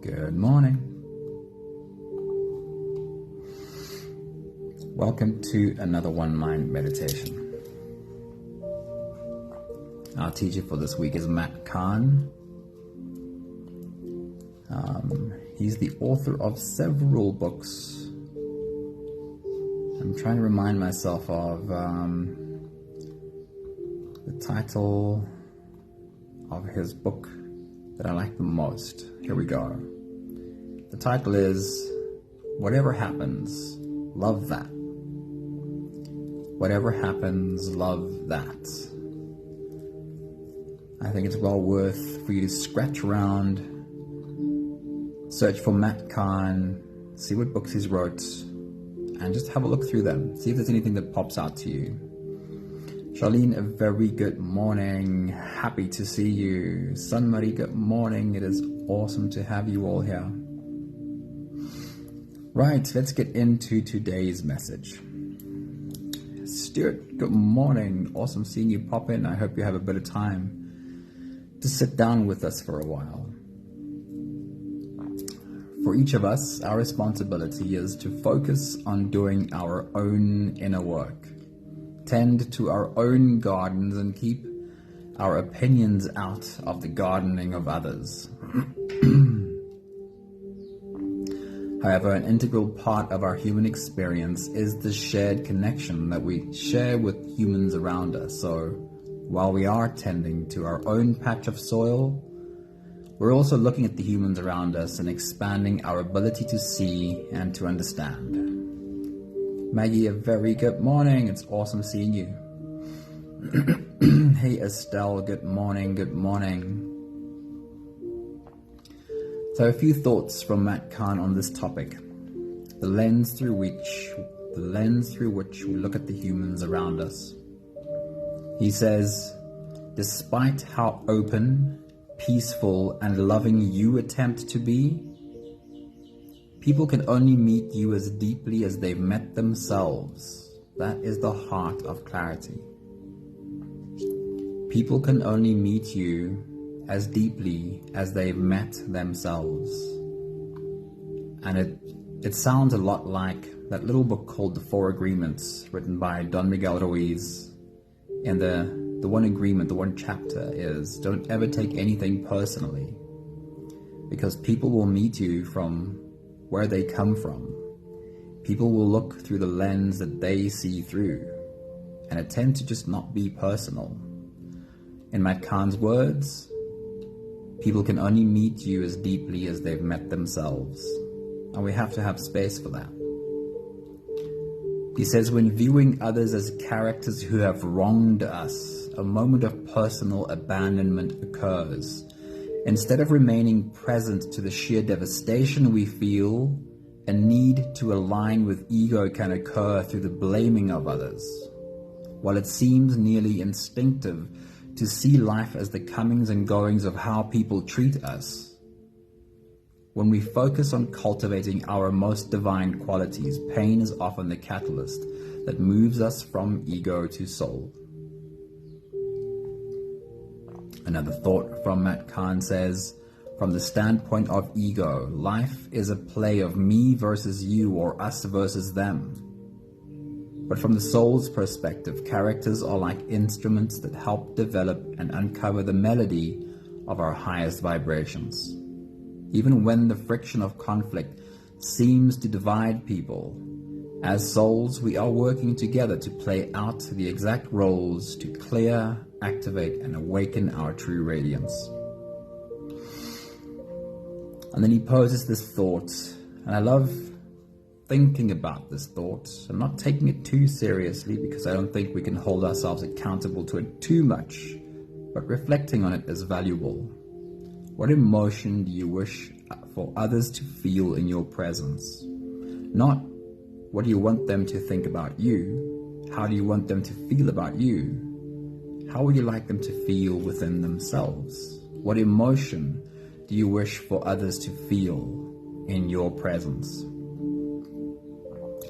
Good morning. Welcome to another One Mind meditation. Our teacher for this week is Kahn. He's the author of several books. I'm trying to remind myself of the title of his book that I like the most. Here we go. The title is Whatever Happens, Love That. Whatever happens, love that. I think it's well worth for you to scratch around, search for Kahn, see what books he's wrote, and just have a look through them. See if there's anything that pops out to you. Charlene, a very good morning. Happy to see you. Sunmari, good morning. It is awesome to have you all here. Right, let's get into today's message. Stuart, good morning. Awesome seeing you pop in. I hope you have a bit of time to sit down with us for a while. For each of us, our responsibility is to focus on doing our own inner work. Tend to our own gardens and keep our opinions out of the gardening of others. However, an integral part of our human experience is the shared connection that we share with humans around us. So, while we are tending to our own patch of soil, we're also looking at the humans around us and expanding our ability to see and to understand. Maggie, a very good morning. It's awesome seeing you. Hey Estelle, good morning, good morning. So a few thoughts from Kahn on this topic. The lens through which we look at the humans around us. He says, despite how open, peaceful, and loving you attempt to be, people can only meet you as deeply as they've met themselves. That is the heart of clarity. People can only meet you as deeply as they've met themselves. And it sounds a lot like that little book called The Four Agreements, written by Don Miguel Ruiz. And the one agreement, the one chapter is, don't ever take anything personally, because people will meet you from where they come from. People will look through the lens that they see through, and it tends to just not be personal. In Kahn's words, people can only meet you as deeply as they've met themselves, and we have to have space for that. He says, when viewing others as characters who have wronged us, a moment of personal abandonment occurs. Instead of remaining present to the sheer devastation we feel, a need to align with ego can occur through the blaming of others. While it seems nearly instinctive to see life as the comings and goings of how people treat us, when we focus on cultivating our most divine qualities, pain is often the catalyst that moves us from ego to soul. Another thought from Kahn says, from the standpoint of ego, life is a play of me versus you or us versus them. But from the soul's perspective, characters are like instruments that help develop and uncover the melody of our highest vibrations. Even when the friction of conflict seems to divide people, as souls, we are working together to play out the exact roles to clear, activate, and awaken our true radiance. And then he poses this thought, and I love thinking about this thought and not taking it too seriously, because I don't think we can hold ourselves accountable to it too much, but reflecting on it is valuable. What emotion do you wish for others to feel in your presence? Not what do you want them to think about you? How do you want them to feel about you? How would you like them to feel within themselves? What emotion do you wish for others to feel in your presence?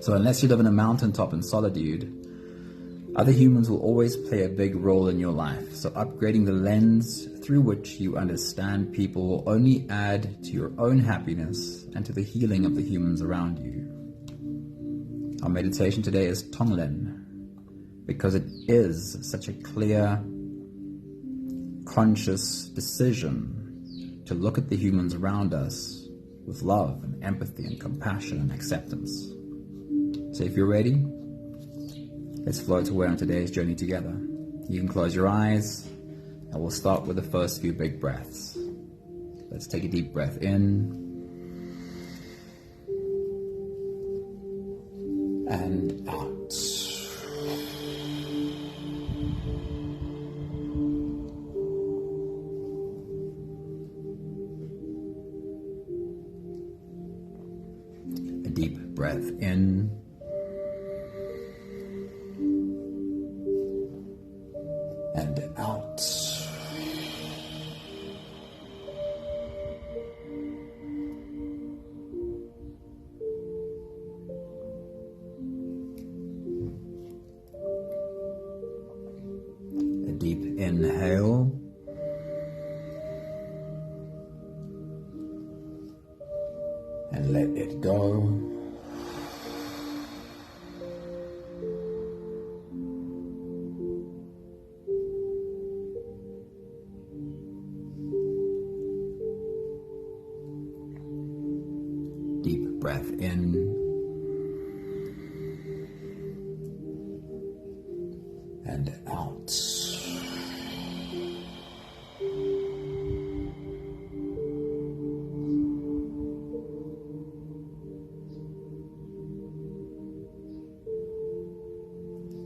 So unless you live in a mountaintop in solitude, Other humans will always play a big role in your life, so upgrading the lens through which you understand people will only add to your own happiness and to the healing of the humans around you. Our meditation today is TONGLEN, because it is such a clear, conscious decision to look at the humans around us with love and empathy and compassion and acceptance. So if you're ready, let's float away on today's journey together. You can close your eyes, and we'll start with the first few big breaths. Let's take a deep breath in and out. A deep breath in and out. A deep inhale and let it go. Deep breath in and out.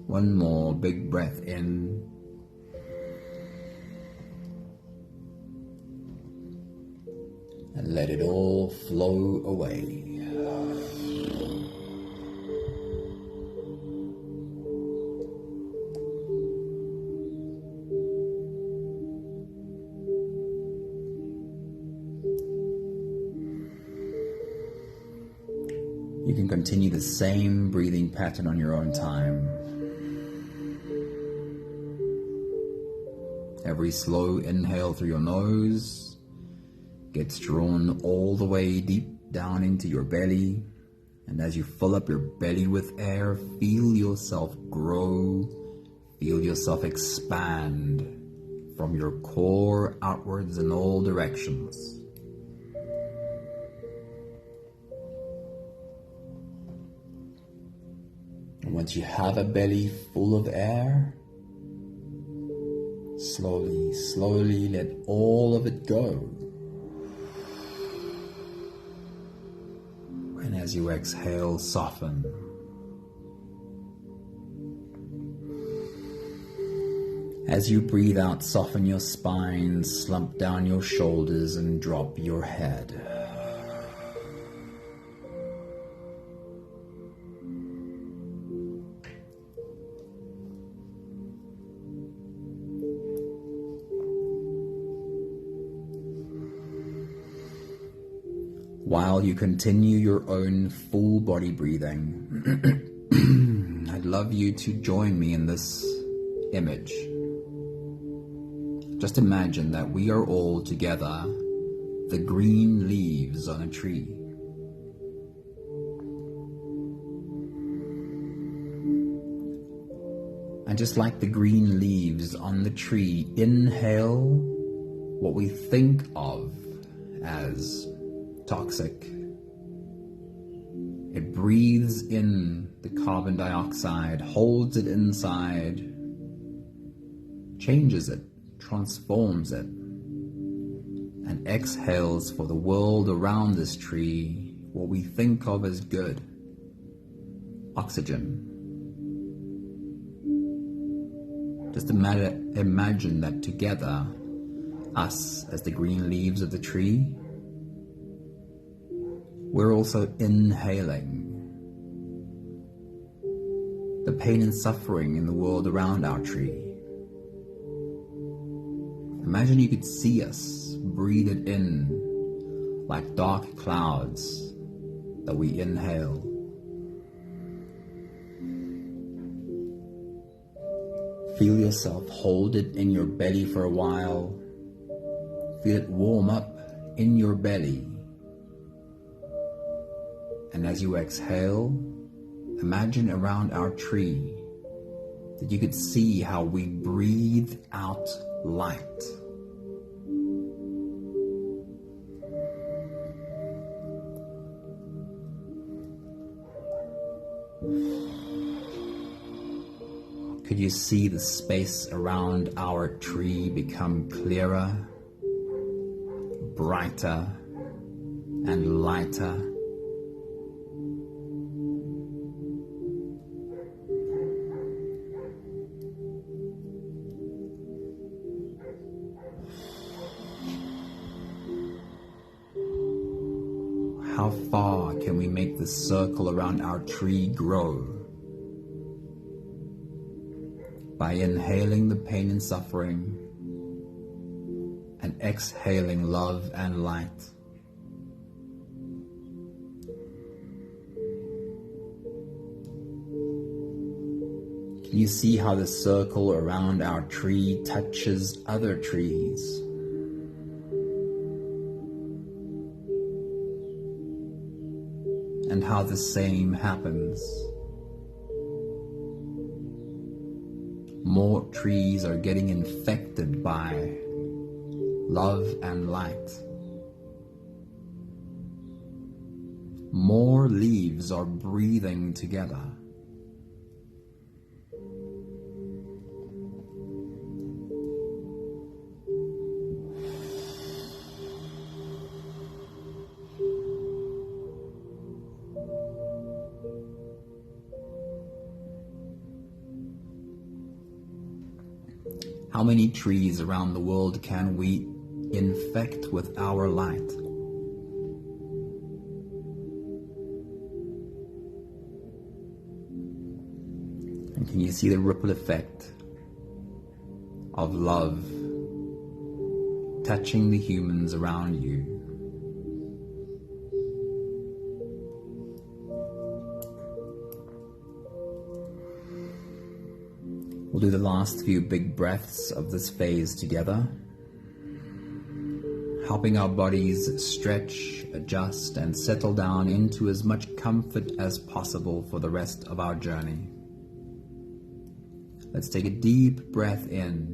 One more big breath in and let it all flow away. You can continue the same breathing pattern on your own time. Every slow inhale through your nose gets drawn all the way deep down into your belly, and as you fill up your belly with air, feel yourself grow, feel yourself expand from your core outwards in all directions. And once you have a belly full of air, slowly, slowly let all of it go. And as you exhale, soften. As you breathe out, soften your spine, slump down your shoulders, and drop your head. While you continue your own full body breathing, I'd love you to join me in this image. Just imagine that we are all together, the green leaves on a tree. And just like the green leaves on the tree, inhale what we think of as toxic. It breathes in the carbon dioxide, holds it inside, changes it, transforms it, and exhales for the world around this tree what we think of as good. Oxygen. Just imagine that together, us as the green leaves of the tree, we're also inhaling the pain and suffering in the world around our tree. Imagine you could see us breathe it in like dark clouds that we inhale. Feel yourself hold it in your belly for a while. Feel it warm up in your belly. And as you exhale, imagine around our tree that you could see how we breathe out light. Could you see the space around our tree become clearer, brighter, and lighter? How far can we make the circle around our tree grow? By inhaling the pain and suffering and exhaling love and light. Can you see how the circle around our tree touches other trees? And how the same happens. More trees are getting infected by love and light. More leaves are breathing together. How many trees around the world can we infect with our light? And can you see the ripple effect of love touching the humans around you? We'll do the last few big breaths of this phase together, helping our bodies stretch, adjust, and settle down into as much comfort as possible for the rest of our journey. Let's take a deep breath in.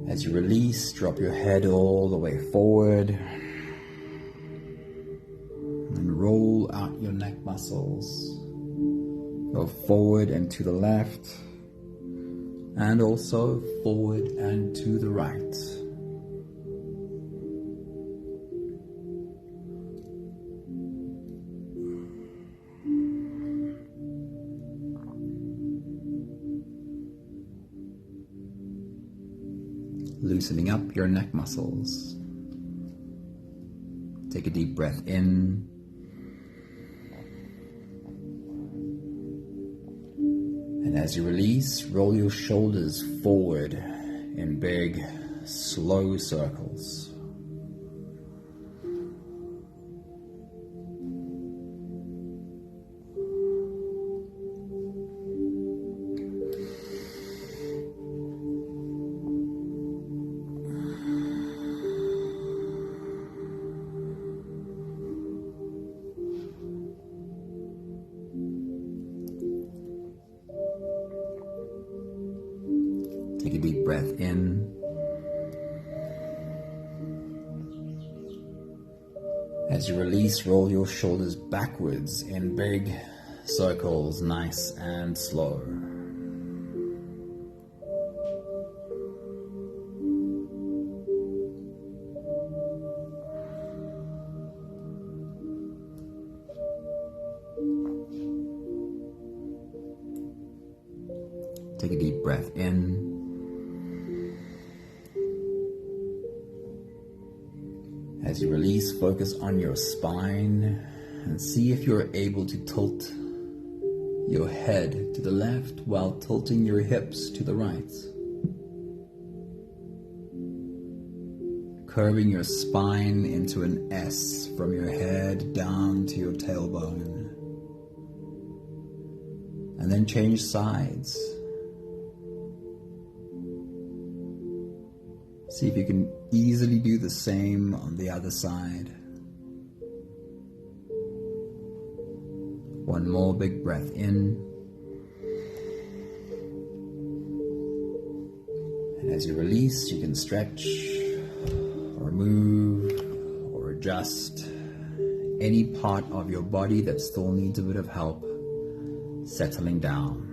As you release, drop your head all the way forward. Roll out your neck muscles. Go forward and to the left, and also forward and to the right. Loosening up your neck muscles. Take a deep breath in. And as you release, roll your shoulders forward in big, slow circles. Take a deep breath in. As you release, roll your shoulders backwards in big circles, nice and slow. Take a deep breath in. As you release, focus on your spine and see if you're able to tilt your head to the left while tilting your hips to the right. Curving your spine into an S from your head down to your tailbone. then change sides. See if you can easily do the same on the other side. One more big breath in. And as you release, you can stretch or move or adjust any part of your body that still needs a bit of help settling down.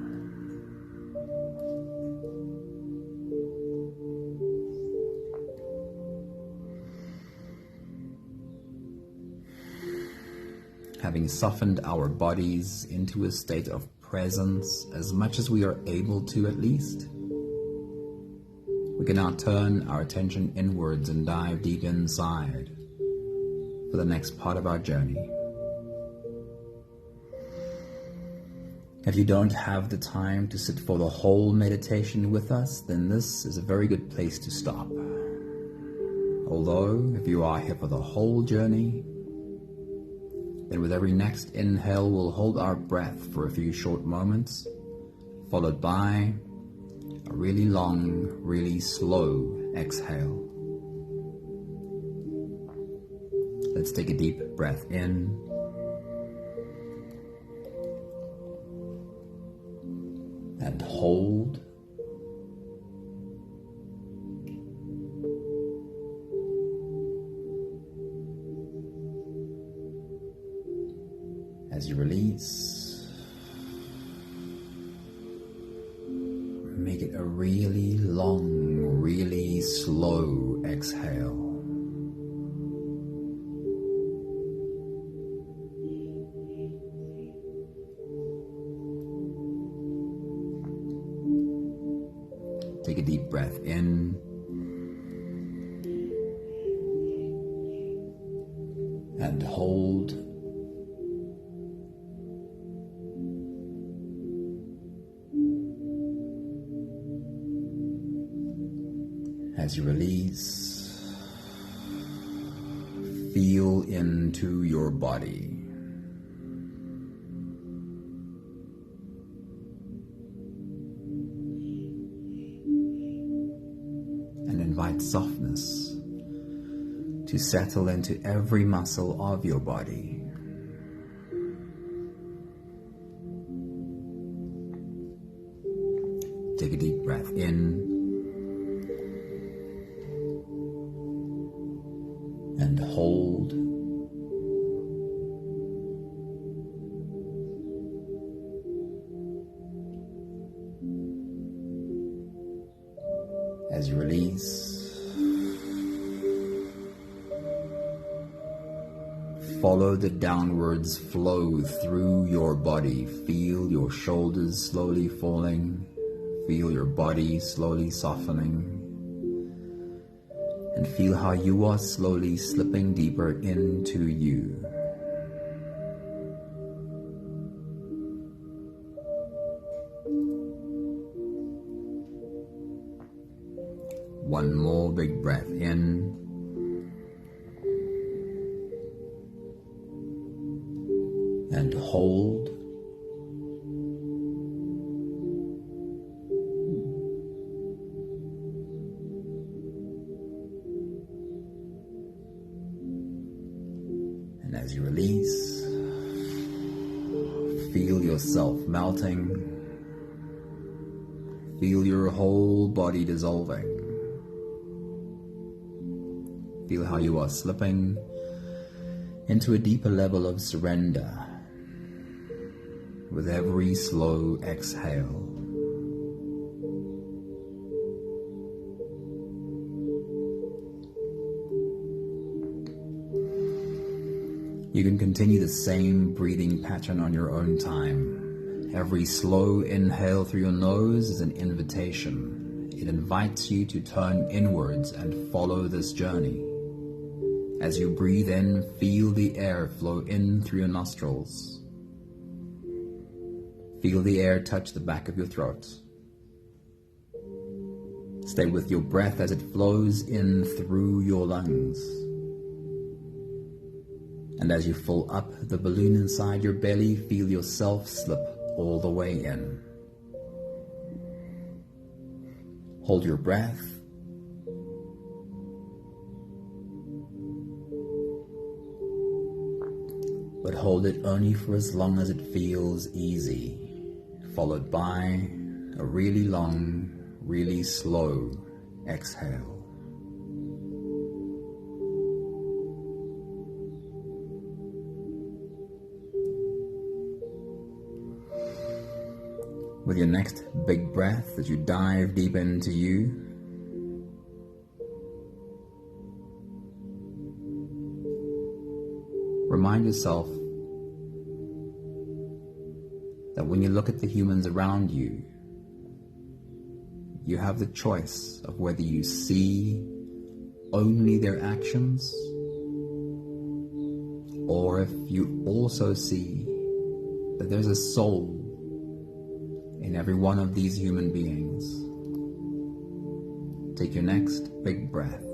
Having softened our bodies into a state of presence as much as we are able to, at least, we can now turn our attention inwards and dive deep inside for the next part of our journey. If you don't have the time to sit for the whole meditation with us, then this is a very good place to stop. Although, if you are here for the whole journey, then with every next inhale, we'll hold our breath for a few short moments, followed by a really long, really slow exhale. Let's take a deep breath in. And hold. As you release, make it a really long, really slow exhale. Take a deep breath in. And hold. As you release, feel into your body. And invite softness to settle into every muscle of your body. Take a deep breath in. And hold. As you release, follow the downwards flow through your body. Feel your shoulders slowly falling. Feel your body slowly softening. And feel how you are slowly slipping deeper into you. One more big breath in. And hold. And as you release, feel yourself melting. Feel your whole body dissolving. Feel how you are slipping into a deeper level of surrender with every slow exhale. You can continue the same breathing pattern on your own time. Every slow inhale through your nose is an invitation. It invites you to turn inwards and follow this journey. As you breathe in, feel the air flow in through your nostrils. Feel the air touch the back of your throat. Stay with your breath as it flows in through your lungs. And as you fill up the balloon inside your belly, feel yourself slip all the way in. Hold your breath. But hold it only for as long as it feels easy, followed by a really long, really slow exhale. With your next big breath, as you dive deep into you, remind yourself that when you look at the humans around you, you have the choice of whether you see only their actions, or if you also see that there's a soul in every one of these human beings. Take your next big breath.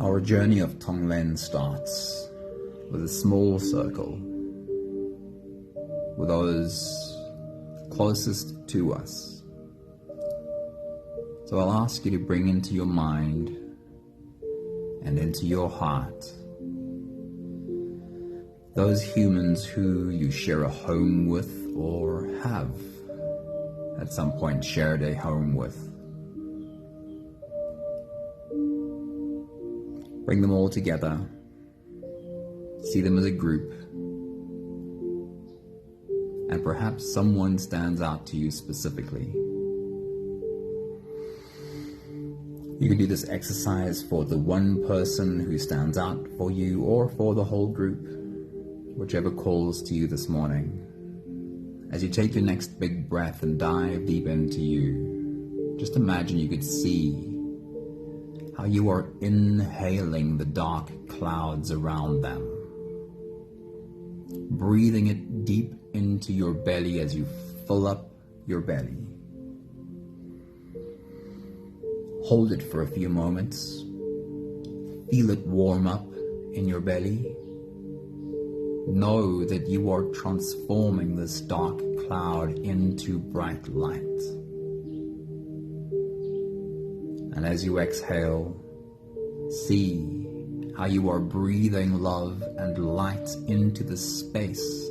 Our journey of Tonglen starts with a small circle, with those closest to us. So I'll ask you to bring into your mind and into your heart those humans who you share a home with or have at some point shared a home with. Bring them all together, see them as a group, and perhaps someone stands out to you specifically. You can do this exercise for the one person who stands out for you or for the whole group, whichever calls to you this morning. As you take your next big breath and dive deep into you, just imagine you could see how you are inhaling the dark clouds around them, breathing it deep into your belly as you fill up your belly. Hold it for a few moments. Feel it warm up in your belly. Know that you are transforming this dark cloud into bright light. And as you exhale, see how you are breathing love and light into the space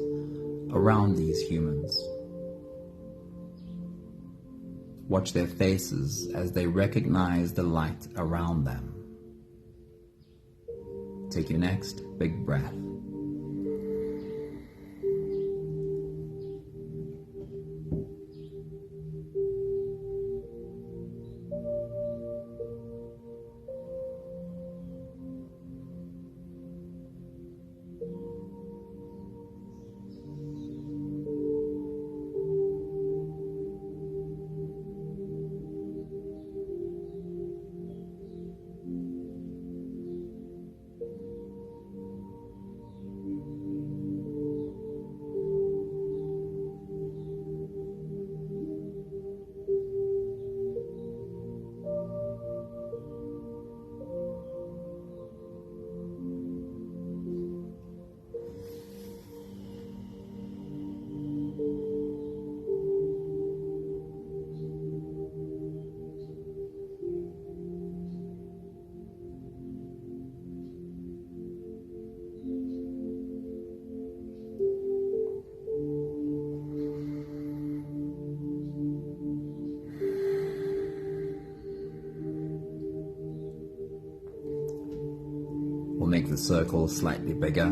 around these humans. Watch their faces as they recognize the light around them. Take your next big breath. We'll make the circle slightly bigger.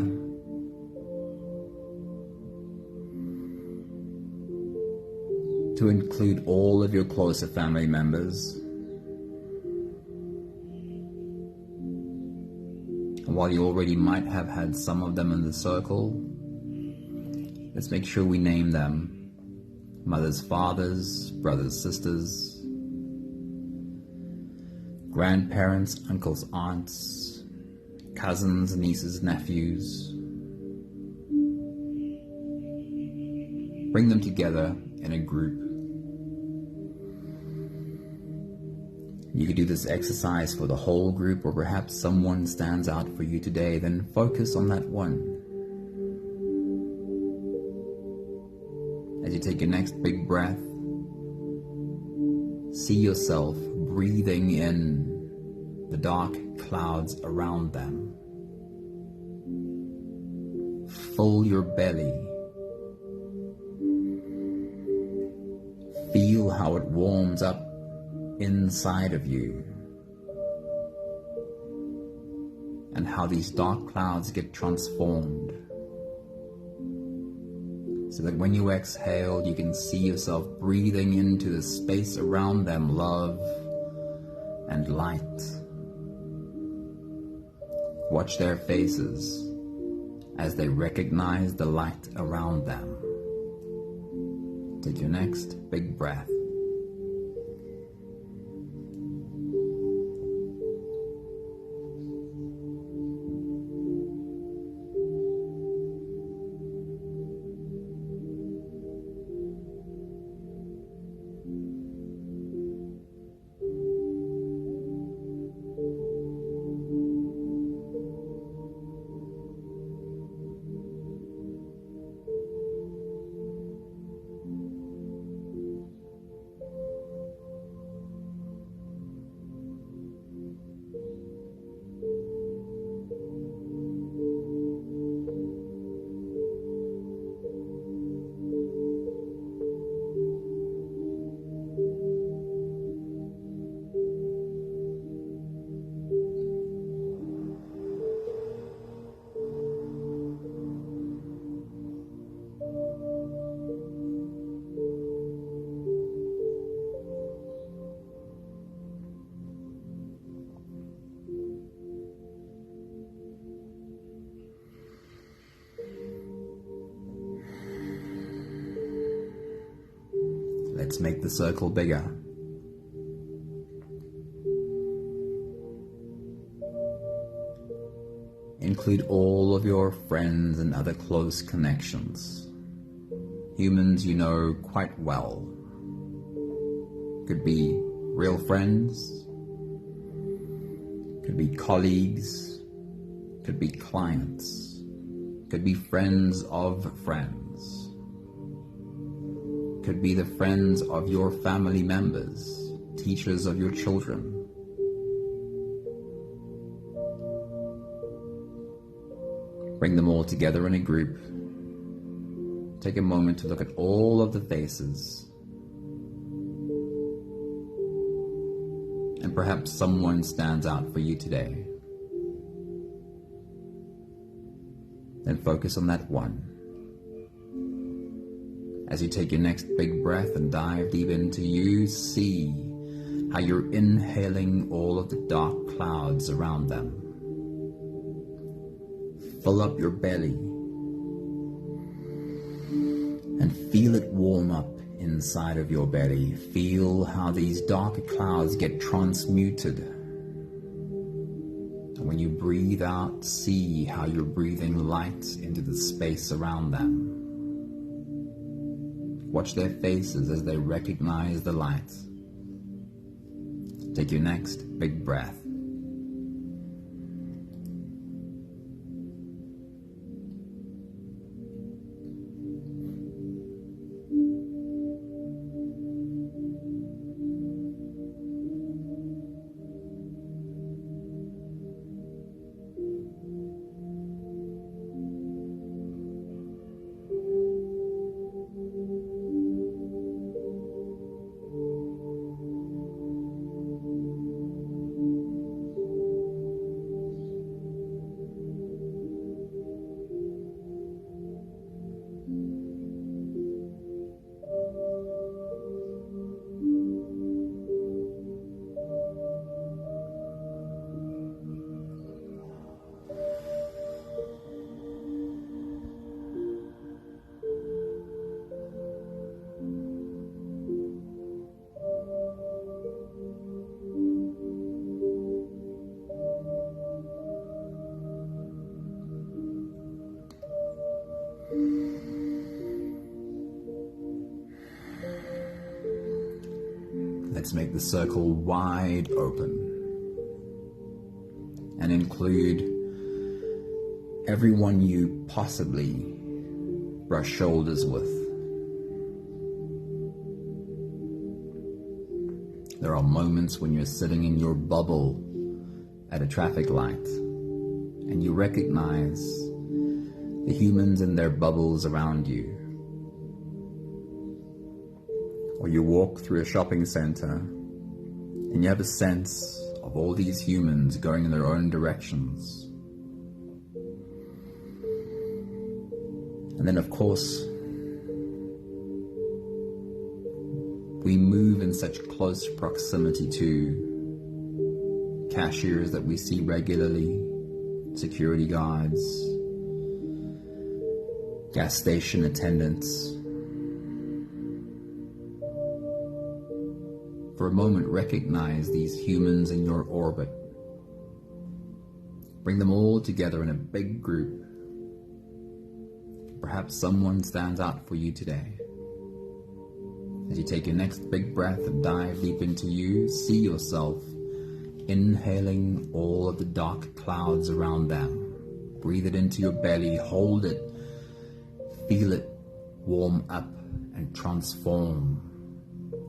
To include all of your closer family members. And while you already might have had some of them in the circle, let's make sure we name them. Mothers, fathers, brothers, sisters, grandparents, uncles, aunts, cousins, nieces, nephews. Bring them together in a group. You could do this exercise for the whole group, or perhaps someone stands out for you today. Then focus on that one. As you take your next big breath, see yourself breathing in the dark clouds around them. Fill your belly. Feel how it warms up inside of you, and how these dark clouds get transformed, so that when you exhale, you can see yourself breathing into the space around them, love and light. Watch their faces as they recognize the light around them. Take your next big breath. Let's make the circle bigger. Include all of your friends and other close connections. Humans you know quite well. Could be real friends, could be colleagues, could be clients, could be friends of friends. Could be the friends of your family members, teachers of your children. Bring them all together in a group. Take a moment to look at all of the faces. And perhaps someone stands out for you today. Then focus on that one. As you take your next big breath and dive deep into you, see how you're inhaling all of the dark clouds around them. Fill up your belly and feel it warm up inside of your belly. Feel how these dark clouds get transmuted. And when you breathe out, see how you're breathing light into the space around them. Watch their faces as they recognize the light. Take your next big breath. Let's make the circle wide open and include everyone you possibly brush shoulders with. There are moments when you're sitting in your bubble at a traffic light and you recognize the humans in their bubbles around you. Or you walk through a shopping center and you have a sense of all these humans going in their own directions. And then, of course, we move in such close proximity to cashiers that we see regularly, security guards, gas station attendants. For a moment, recognize these humans in your orbit. Bring them all together in a big group. Perhaps someone stands out for you today. As you take your next big breath and dive deep into you, see yourself inhaling all of the dark clouds around them. Breathe it into your belly, hold it, feel it warm up and transform.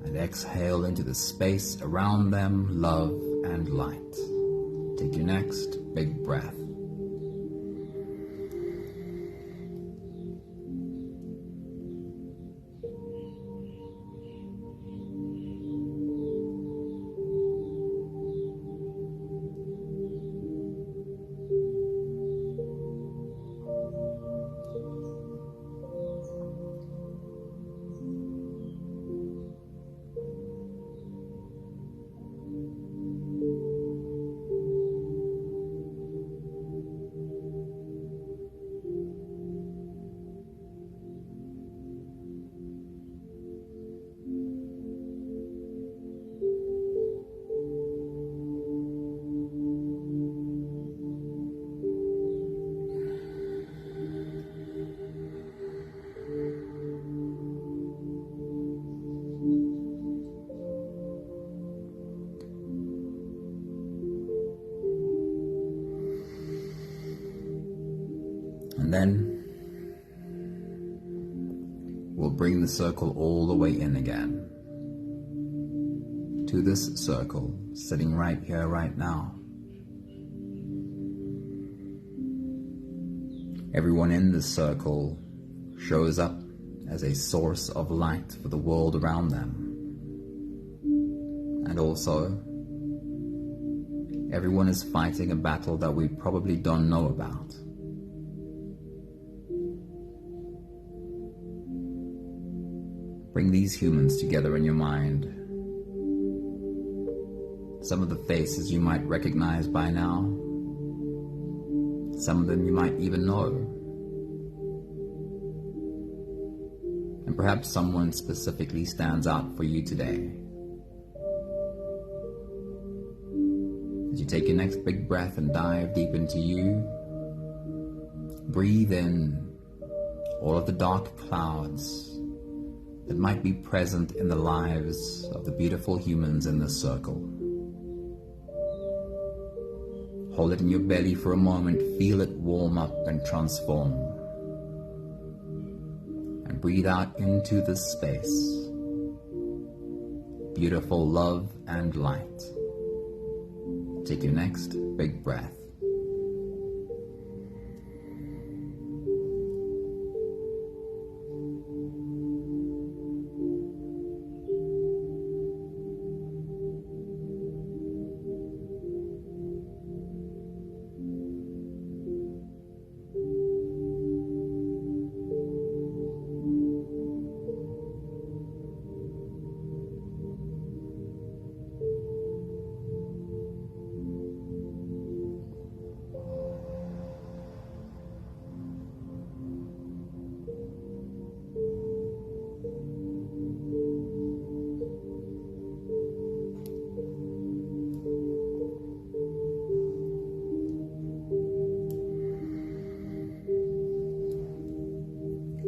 And exhale into the space around them, love and light. Take your next big breath. And then we'll bring the circle all the way in again to this circle sitting right here, right now. Everyone in this circle shows up as a source of light for the world around them. And also, everyone is fighting a battle that we probably don't know about. Bring these humans together in your mind. Some of the faces you might recognize by now. Some of them you might even know. And perhaps someone specifically stands out for you today. As you take your next big breath and dive deep into you, breathe in all of the dark clouds that might be present in the lives of the beautiful humans in this circle. Hold it in your belly for a moment, feel it warm up and transform. And breathe out into this space. Beautiful love and light. Take your next big breath.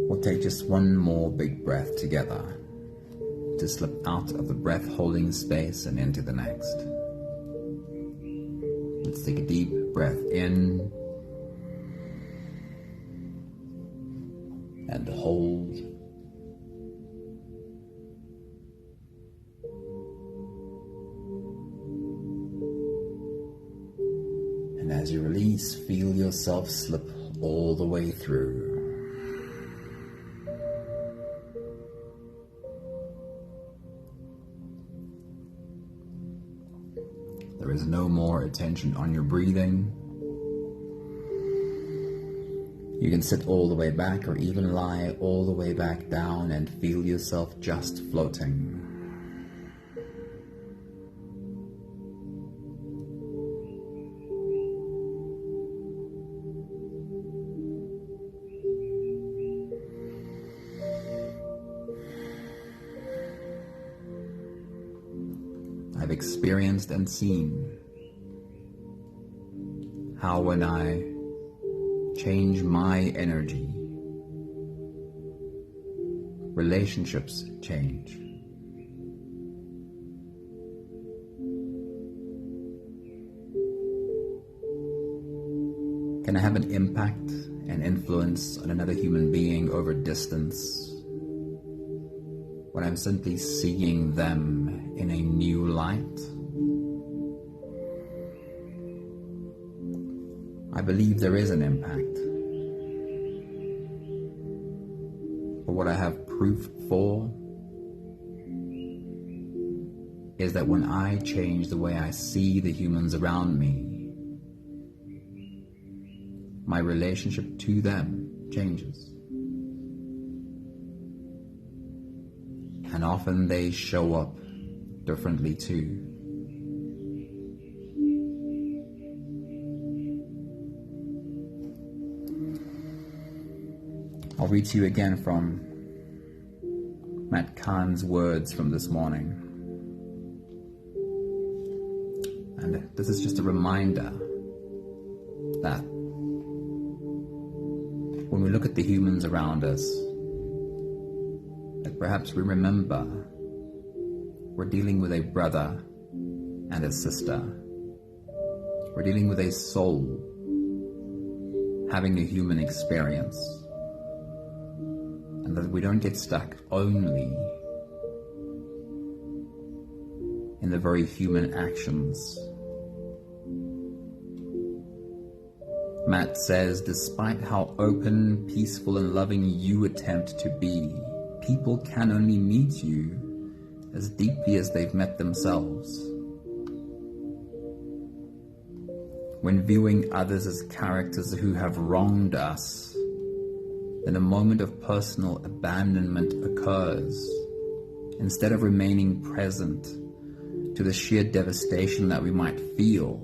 We'll take just one more big breath together. to slip out of the breath-holding space and into the next. Let's take a deep breath in and hold. And as you release, feel yourself slip all the way through. There is no more attention on your breathing. You can sit all the way back or even lie all the way back down and feel yourself just floating. I've experienced and seen how when I change my energy, relationships change. Can I have an impact and influence on another human being over distance when I'm simply seeing them in a new light? I believe there is an impact. But what I have proof for is that when I change the way I see the humans around me, my relationship to them changes. And often they show up differently too. I'll read to you again from Kahn's words from this morning. And this is just a reminder that when we look at the humans around us, that perhaps we remember we're dealing with a brother and a sister. We're dealing with a soul having a human experience. And that we don't get stuck only in the very human actions. Matt says, despite how open, peaceful, and loving you attempt to be, people can only meet you as deeply as they've met themselves. When viewing others as characters who have wronged us, then a moment of personal abandonment occurs. Instead of remaining present to the sheer devastation that we might feel,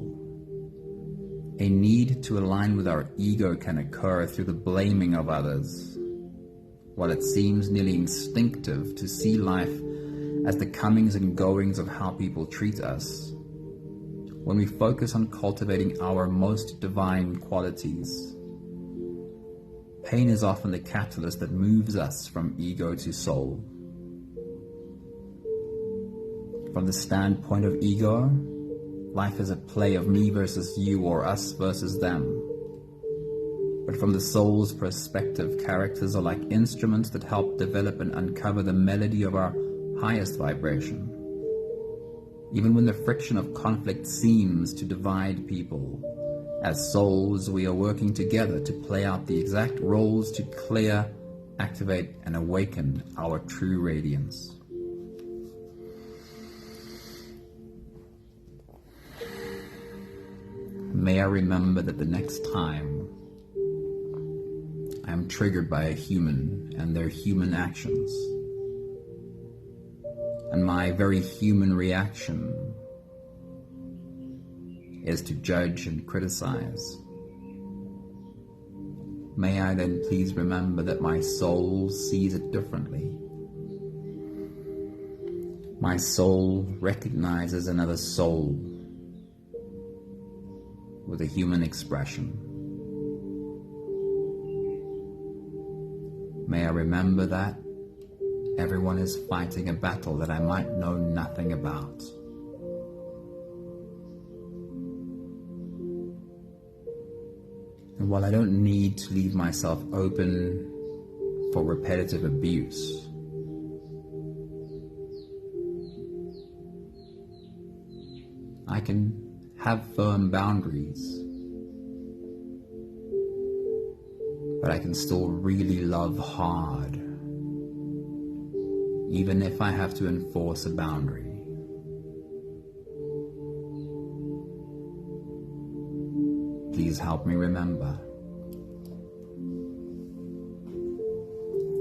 a need to align with our ego can occur through the blaming of others. While it seems nearly instinctive to see life as the comings and goings of how people treat us, when we focus on cultivating our most divine qualities, pain is often the catalyst that moves us from ego to soul. From the standpoint of ego, life is a play of me versus you or us versus them. But from the soul's perspective, characters are like instruments that help develop and uncover the melody of our highest vibration. Even when the friction of conflict seems to divide people, as souls, we are working together to play out the exact roles to clear, activate, and awaken our true radiance. May I remember that the next time I am triggered by a human and their human actions, and my very human reaction is to judge and criticize, may I then please remember that my soul sees it differently. My soul recognizes another soul with a human expression. May I remember that Everyone is fighting a battle that I might know nothing about. And while I don't need to leave myself open for repetitive abuse, I can have firm boundaries, but I can still really love hard, even if I have to enforce a boundary. Please help me remember.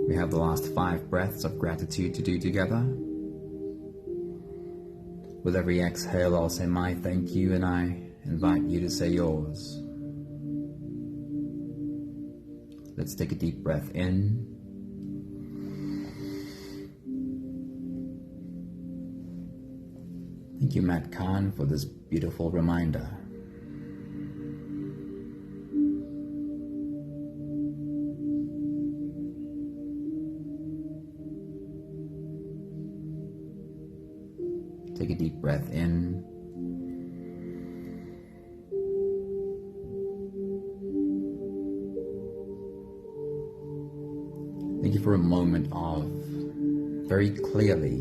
We have the last 5 breaths of gratitude to do together. With every exhale, I'll say my thank you, and I invite you to say yours. Let's take a deep breath in. Thank you, Kahn, for this beautiful reminder. Take a deep breath in. Thank you for a moment of very clearly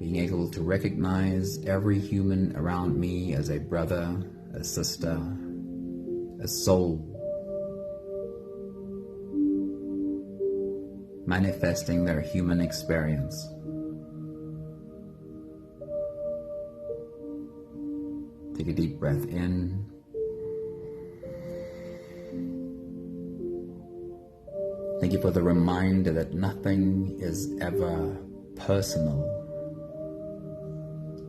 being able to recognize every human around me as a brother, a sister, a soul, manifesting their human experience. Take a deep breath in. Thank you for the reminder that nothing is ever personal.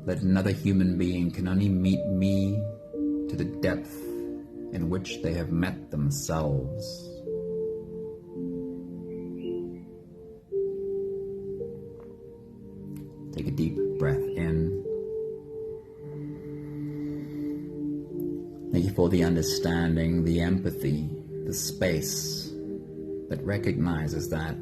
That another human being can only meet me to the depth in which they have met themselves. Take a deep breath in. Thank you for the understanding, the empathy, the space that recognizes that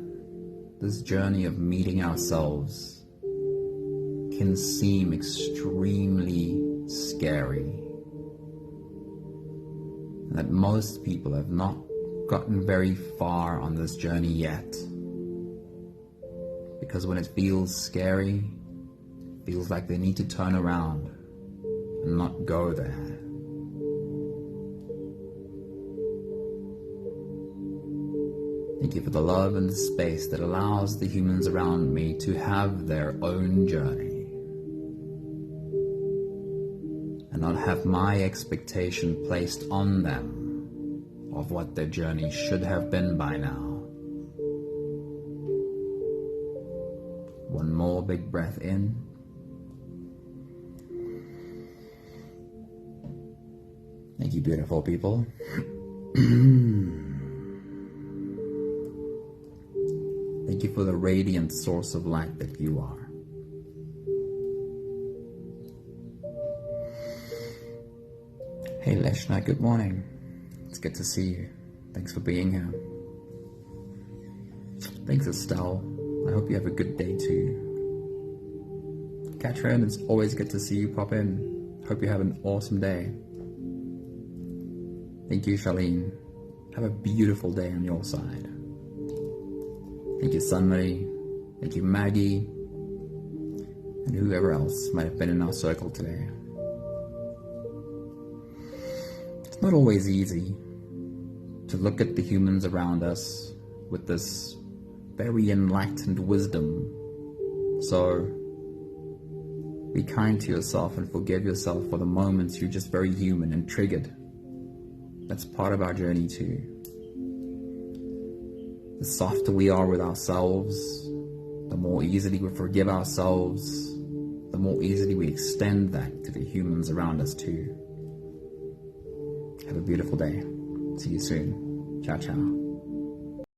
this journey of meeting ourselves can seem extremely scary. And that most people have not gotten very far on this journey yet. Because when it feels scary, it feels like they need to turn around and not go there. Thank you for the love and the space that allows the humans around me to have their own journey and not have my expectation placed on them of what their journey should have been by now. One more big breath in. Thank you, beautiful people. Thank you for the radiant source of light that you are. Hey Leshna, good morning. It's good to see you. Thanks for being here. Thanks Estelle. I hope you have a good day too. Katrin, it's always good to see you pop in. Hope you have an awesome day. Thank you, Charlene. Have a beautiful day on your side. Thank you, Sunmarie. Thank you, Maggie. And whoever else might have been in our circle today. It's not always easy to look at the humans around us with this very enlightened wisdom. So be kind to yourself and forgive yourself for the moments you're just very human and triggered. That's part of our journey too. The softer we are with ourselves, the more easily we forgive ourselves, the more easily we extend that to the humans around us too. Have a beautiful day. See you soon. Ciao, ciao.